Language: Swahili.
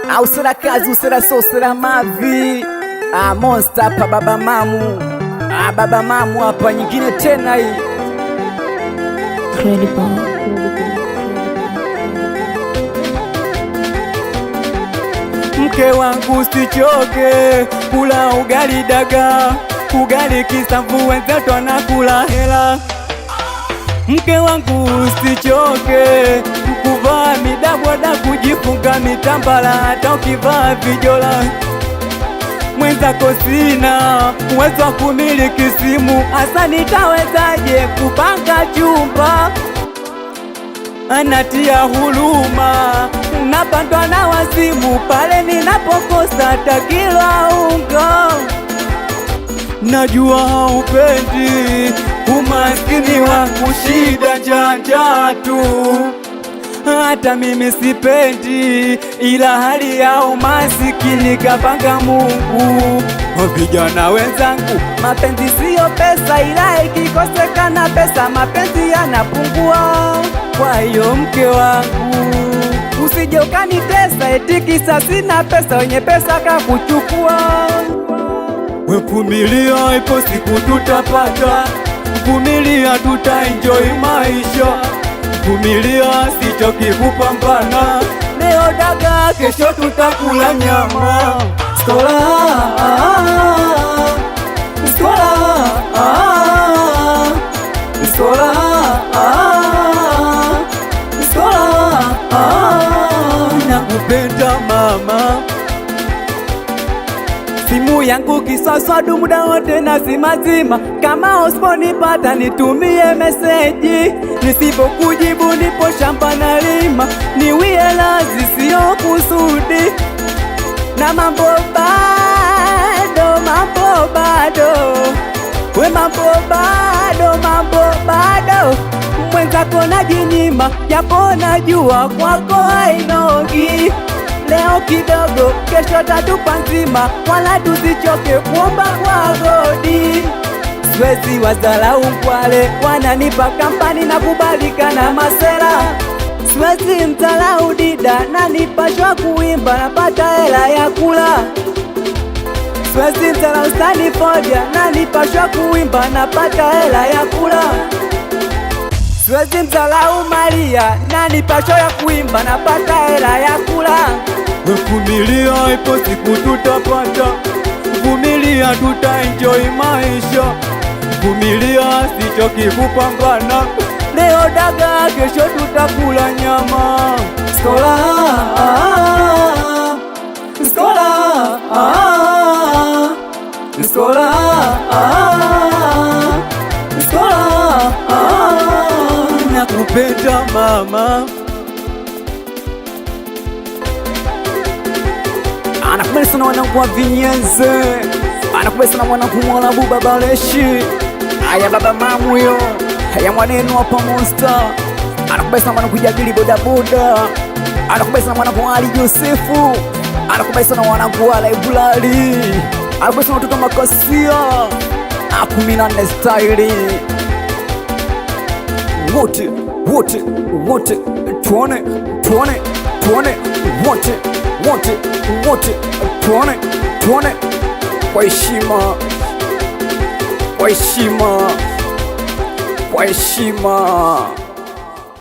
Ausera kazi usera sosera mavi Monster hapa baba mamu baba mamu hapa nyingine tena hii Mke wangu sichoke kula ugali daga ugali kisamvu wenzetu anakula hela Mke wangu sichoke kuvaa midabwada kujifunga mitambala hata ukivaa vijola Mwenzako sina uwezo wa kumiliki simu hasa nitawezaje kupanga chumba Anatia huluma napandwa na wazimu pale ninapokosa takila unga Najua haupendi umaskini wangu shida janja tu Hata mimi sipendi ila hali ya umasikini kapanga Mungu Vijana wenzangu mapenzi siyo pesa ila ikikosekana pesa mapenzi yanapungua Kwa hiyo mke wangu usije ukanitesa eti kisa sina pesa wenye pesa kakuchukua Vumilia ipo siku tutapata Vumilia tutaenjoy maisha Vumilia sichoki kupambana Leo daga kesho tutakula nyama Skola Skola Skola Skola Nakupenda mama Simu yangu kiswaswadu muda wote na simazima Kama usiponipata nitumie meseji Nisipokujibu nipo shamba na lima Niwie lazi sio kusudi Na mambo bado We mambo bado Mwenzako najinyima japo najua kwako hainogi Leo kidogo, kesho tatupa nzima Wala tusichoke kuomba kwa godi Siwezi wazalau mkwale Wananipa kampani na kubalika na masela Siwezi mtalau dida Nanipashwa kuimba napata hela ya kula Siwezi mtalau Staniford Nanipashwa kuimba napata hela ya kula Siwezi mtalau Maria Nanipashwa ya kuimba napata hela ya kula Vumilia ipo siku tutapata Vumilia tutaenjoy maisha Vumilia sichoki kupambana Leo daga kesho tutakula nyama Skola Skola Skola Skola Nakupenda mama Anakubali sana wanangu wa Vinyenze Anakubali sana wanangu mwana buba baleshi Aya baba mamu yo Aya mwanenu hapa Monster Anakubali sana wanangu jagili boda boda Anakubali sana wanangu Ali Josefu Anakubali sana wanangu wa Library Anakubali sana watoto makasia Akuminane style Wote Tuone Wote tuone kwa heshima